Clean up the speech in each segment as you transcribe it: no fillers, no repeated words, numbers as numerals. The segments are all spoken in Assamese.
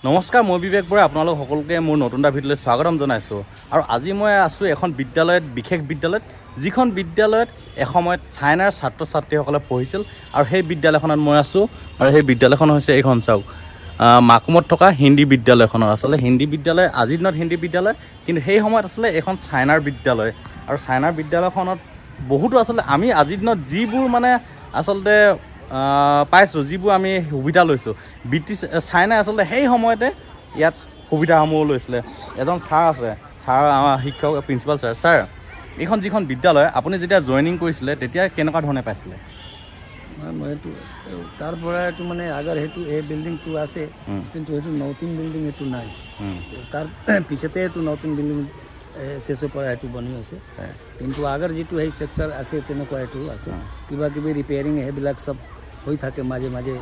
নমস্কাৰ, মই বিবেক বৰা। আপোনালোক সকলোকে মোৰ নতুন এটা ভিডিঅ'লৈ স্বাগতম জনাইছোঁ। আৰু আজি মই আছোঁ এখন বিদ্যালয়ত, বিশেষ বিদ্যালয়ত, যিখন বিদ্যালয়ত এসময়ত চাইনাৰ ছাত্ৰ ছাত্ৰীসকলে পঢ়িছিল। আৰু সেই বিদ্যালয়খনত মই আছোঁ। আৰু সেই বিদ্যালয়খন হৈছে এইখন চাওক, মাকুমত থকা হিন্দী বিদ্যালয়খনৰ। আচলতে হিন্দী বিদ্যালয়, আজিৰ দিনত হিন্দী বিদ্যালয়, কিন্তু সেই সময়ত আচলতে এইখন চাইনাৰ বিদ্যালয়। আৰু চাইনাৰ বিদ্যালয়খনত বহুতো আচলতে আমি আজিৰ দিনত যিবোৰ মানে আচলতে পাইছোঁ, যিবোৰ আমি সুবিধা লৈছোঁ, চাইনাই আচলতে সেই সময়তে ইয়াত সুবিধাসমূহ লৈছিলে। এজন ছাৰ আছে, ছাৰ আমাৰ শিক্ষক প্ৰিন্সিপাল ছাৰ, এইখন যিখন বিদ্যালয় আপুনি যেতিয়া জইনিং কৰিছিলে তেতিয়া কেনেকুৱা ধৰণে পাইছিলে? মই এইটো তাৰ পৰা এইটো মানে আগৰ সেইটো এই বিল্ডিংটো আছে, কিন্তু সেইটো নতুন বিল্ডিং এইটো নাই। তাৰ পিছতে এইটো নতুন বিল্ডিং শেষৰ পৰা এইটো বনি আছে, কিন্তু আগৰ যিটো সেই ষ্ট্ৰাকচাৰ আছে তেনেকুৱা এইটো আছে। কিবা কিবি ৰিপেয়াৰিং সেইবিলাক চব হৈ থাকে মাজে মাজে,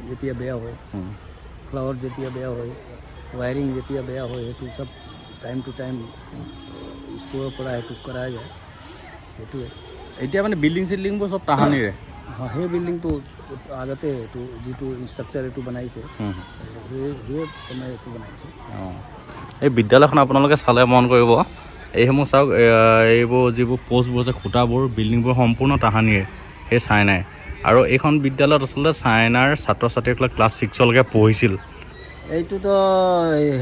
যেতিয়া বেয়া হয়, ফ্লাৱাৰ যেতিয়া বেয়া হয়, ৱায়াৰিং যেতিয়া বেয়া হয়, সেইটো চব টাইম টু টাইম স্কুলৰ পৰা সেইটো কৰা যায়। সেইটোৱে এতিয়া মানে বিল্ডিং চিল্ডিংবোৰ চব তাহানিৰে। সেই বিল্ডিংটো আগতে এইটো যিটো ষ্ট্ৰাকচাৰ এইটো বনাইছে, সেই সময় এইটো বনাইছে। এই বিদ্যালয়খন আপোনালোকে চালে মন কৰিব, এইসমূহ চাওক, এইবোৰ যিবোৰ প'ষ্টবোৰ আছে, খুঁটাবোৰ, বিল্ডিংবোৰ সম্পূৰ্ণ তাহানিৰে, সেই চাইনাই। আৰু এইখন বিদ্যালয়ত আচলতে চাইনাৰ ছাত্ৰ ছাত্ৰীসকলে ক্লাছ 6লৈকে পঢ়িছিল। এইটোতো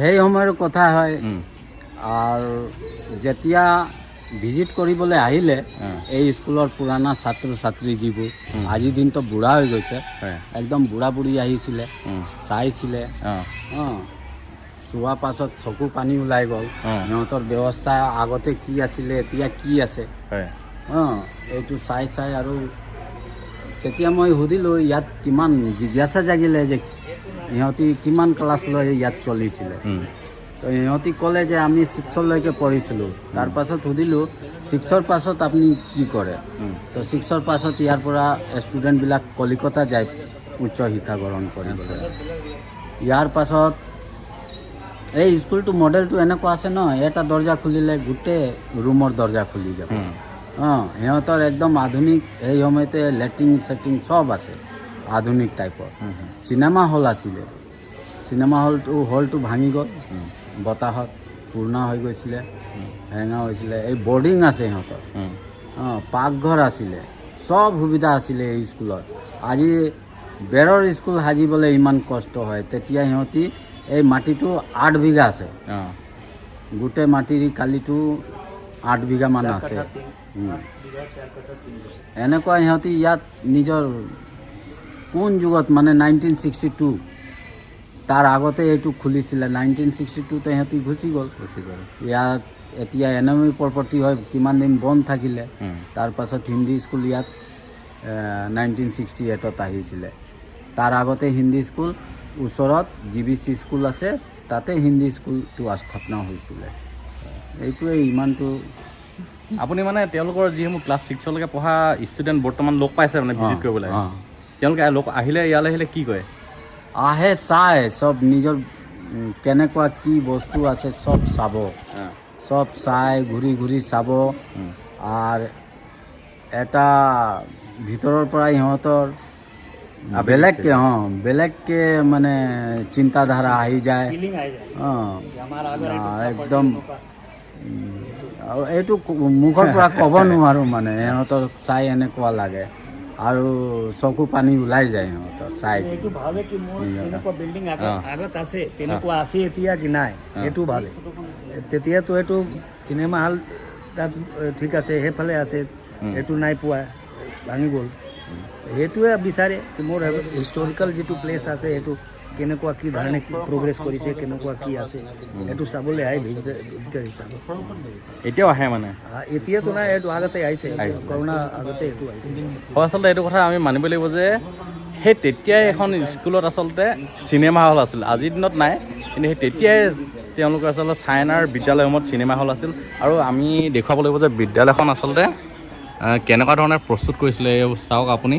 সেই সময়ৰ কথা হয়। আৰু যেতিয়া ভিজিট কৰিবলৈ আহিলে এই স্কুলৰ পুৰণা ছাত্ৰ ছাত্ৰী যিবোৰ, আজিৰ দিনটো বুঢ়া হৈ গৈছে, একদম বুঢ়া বুঢ়ী আহিছিলে, চাইছিলে। চোৱাৰ পাছত চকু পানী ওলাই গ'ল। সিহঁতৰ ব্যৱস্থা আগতে কি আছিলে, এতিয়া কি আছে, এইটো চাই চাই আৰু তেতিয়া মই সুধিলোঁ ইয়াত কিমান জিজ্ঞাসা জাগিলে যে সিহঁতি কিমান ক্লাছ লৈ ইয়াত চলিছিলে। তো সিহঁতি ক'লে যে আমি 6লৈকে পঢ়িছিলোঁ। তাৰপাছত সুধিলোঁ 6ৰ পাছত আপুনি কি কৰে? তো 6ৰ পাছত ইয়াৰ পৰা ষ্টুডেণ্টবিলাক কলিকতা যায় উচ্চ শিক্ষা গ্ৰহণ কৰিবলৈ। ইয়াৰ পাছত এই স্কুলটো মডেলটো এনেকুৱা আছে ন, এটা দৰ্জা খুলিলে গোটেই ৰুমৰ দৰ্জা খুলি যাব। সিহঁতৰ একদম আধুনিক, সেই সময়তে লেট্ৰিন চেট্ৰিন চব আছে, আধুনিক টাইপৰ। চিনেমা হল আছিলে, চিনেমা হলটো ভাঙি গ'ল, বতাহত পুৰণা হৈ গৈছিলে, হেঙা হৈছিলে। এই বৰ্ডিং আছে সিহঁতৰ, পাকঘৰ আছিলে, চব সুবিধা আছিলে এই স্কুলত। আজি বেৰৰ স্কুল সাজিবলৈ ইমান কষ্ট হয়, তেতিয়া সিহঁতি এই মাটিটো 8 বিঘা আছে, গোটেই মাটিৰ কালিটো 8 বিঘামান আছে। এনেকুৱা সিহঁতি ইয়াত নিজৰ কোন যুগত মানে 1962, তাৰ আগতে এইটো খুলিছিলে। 1962তে সিহঁতি গুচি গ'ল। ইয়াত এতিয়া এনমি প্ৰপাৰ্টি হয়, কিমান দিন বন্ধ থাকিলে। তাৰপাছত হিন্দী স্কুল ইয়াত 1968ত আহিছিলে। তাৰ আগতে হিন্দী স্কুল ওচৰত GBC স্কুল আছে, তাতে হিন্দী স্কুলটো স্থাপনা হৈছিলে। এইটোৱে ইমানটো। আপুনি মানে তেওঁলোকৰ যিসমূহ ক্লাছ 6লৈকে পঢ়া ষ্টুডেণ্ট বৰ্তমান লগ পাইছে মানে ভিজিট কৰিবলৈ, তেওঁলোকে আহিলে ইয়ালৈ আহিলে কি কয়? আহে, চাই, চব নিজৰ কেনেকুৱা কি বস্তু আছে চব চাব, চব চাই ঘূৰি ঘূৰি চাব। আৰু এটা ভিতৰৰ পৰা সিহঁতৰ বেলেগকে মানে চিন্তাধাৰা আহি যায়। একদম এইটো মুখৰ পৰা ক'ব নোৱাৰোঁ, মানে সিহঁতৰ চাই এনেকুৱা লাগে আৰু চকু পানী ওলাই যায় সিহঁতৰ চাই। এইটো ভাবে কি মোৰ তেনেকুৱা বিল্ডিং আগত আছে, তেনেকুৱা আছে এতিয়া কি নাই, এইটো ভাবে। তেতিয়াতো এইটো চিনেমা হল তাত ঠিক আছে, সেইফালে আছে, এইটো নাই পোৱা, ভাঙি গ'ল। সেইটোৱে বিচাৰে মোৰ হিষ্টৰিকেল যিটো প্লেচ আছে, সেইটো কেনেকুৱা কি ধৰণে প্ৰগ্ৰেছ কৰিছে, কেনেকুৱা কি আছে, সেইটো চাবলৈ আহে ভিজিটাৰ হিচাপে। এতিয়াও আহে মানে? এতিয়াতো নাই, এইটো আগতে আহিছে, কৰোণা আগতে এইটো আহিছে। হয়, আচলতে এইটো কথা আমি মানিব লাগিব যে সেই তেতিয়াই এখন স্কুলত আচলতে চিনেমা হল আছিল। আজিৰ দিনত নাই, কিন্তু সেই তেতিয়াই তেওঁলোকৰ আচলতে চাইনাৰ বিদ্যালয়সমূহত চিনেমা হল আছিল। আৰু আমি দেখুৱাব লাগিব যে বিদ্যালয়খন আচলতে কেনেকুৱা ধৰণে প্ৰস্তুত কৰিছিলে। চাওক আপুনি,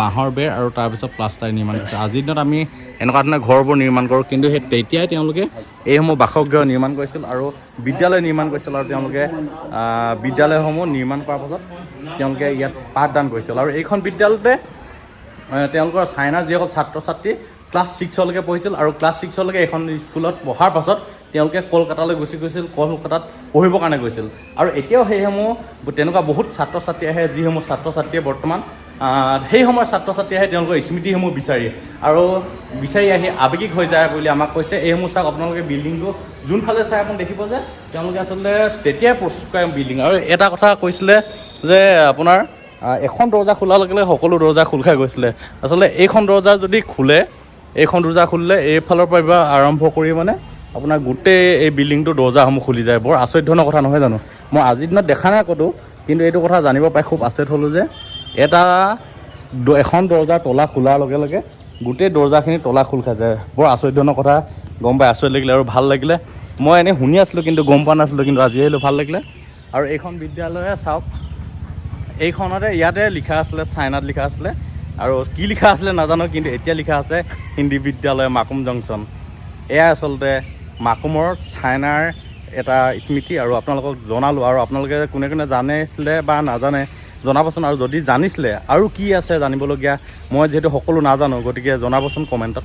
বাঁহৰ বেৰ আৰু তাৰপিছত প্লাষ্টাৰ নিৰ্মাণ কৰিছে। আজিৰ দিনত আমি এনেকুৱা ধৰণে ঘৰবোৰ নিৰ্মাণ কৰোঁ, কিন্তু সেই তেতিয়াই তেওঁলোকে এইসমূহ বাসগৃহ নিৰ্মাণ কৰিছিল আৰু বিদ্যালয় নিৰ্মাণ কৰিছিল। আৰু তেওঁলোকে বিদ্যালয়সমূহ নিৰ্মাণ কৰাৰ পাছত তেওঁলোকে ইয়াত পাঠদান কৰিছিল। আৰু এইখন বিদ্যালয়তে তেওঁলোকৰ চাইনাৰ যিসকল ছাত্ৰ ছাত্ৰী ক্লাছ 6লৈকে পঢ়িছিল আৰু ক্লাছ 6লৈকে এখন স্কুলত পঢ়াৰ পাছত তেওঁলোকে কলকাতালৈ গুচি গৈছিল, কলকাতাত পঢ়িবৰ কাৰণে গৈছিল। আৰু এতিয়াও সেইসমূহ তেনেকুৱা বহুত ছাত্ৰ ছাত্ৰী আহে, যিসমূহ ছাত্ৰ ছাত্ৰীয়ে বৰ্তমান সেই সময়ৰ ছাত্ৰ ছাত্ৰী আহে তেওঁলোকৰ স্মৃতিসমূহ বিচাৰি আৰু বিচাৰি আহি আৱেগিক হৈ যায় বুলি আমাক কৈছে। এইসমূহ চাওক আপোনালোকে বিল্ডিংটো যোনফালে চাই আপুনি দেখিব যে তেওঁলোকে আচলতে তেতিয়াই প্ৰস্তুত কৰে বিল্ডিং। আৰু এটা কথা কৈছিলে যে আপোনাৰ এখন দৰ্জা খোলাৰ লগে লগে সকলো দৰ্জা খোল খাই গৈছিলে। আচলতে এইখন দৰ্জা যদি খোলে, এইখন দৰ্জা খুলিলে এইফালৰ পৰা আৰম্ভ কৰি মানে আপোনাৰ গোটেই এই বিল্ডিংটোৰ দৰ্জাসমূহ খুলি যায়। বৰ আচৰিত ধৰণৰ কথা নহয় জানো? মই আজিৰ দিনত দেখা নাই ক'তো, কিন্তু এইটো কথা জানিব পাই খুব আচৰিত হ'লোঁ যে এখন দৰ্জাৰ তলা খোলাৰ লগে লগে গোটেই দৰ্জাখিনি তলা খোল খাই যায়। বৰ আচৰিত ধৰণৰ কথা গম পাই আচৰিত লাগিলে আৰু ভাল লাগিলে। মই এনেই শুনি আছিলোঁ কিন্তু গম পোৱা নাছিলোঁ, কিন্তু আজি আহিলোঁ ভাল লাগিলে। আৰু এইখন বিদ্যালয়ে চাওক, এইখনতে ইয়াতে লিখা আছিলে, চাইনাত লিখা আছিলে আৰু কি লিখা আছিলে নাজানো, কিন্তু এতিয়া লিখা আছে হিন্দী বিদ্যালয় মাকুম জংচন। এয়াই আচলতে মাকুমৰ চাইনাৰ এটা স্মৃতি আৰু আপোনালোকক জনালোঁ। আৰু আপোনালোকে কোনে কোনে জানিছিলে বা নাজানে জনাবচোন, আৰু যদি জানিছিলে আৰু কি আছে জানিবলগীয়া, মই যিহেতু সকলো নাজানো গতিকে জনাবচোন কমেণ্টত।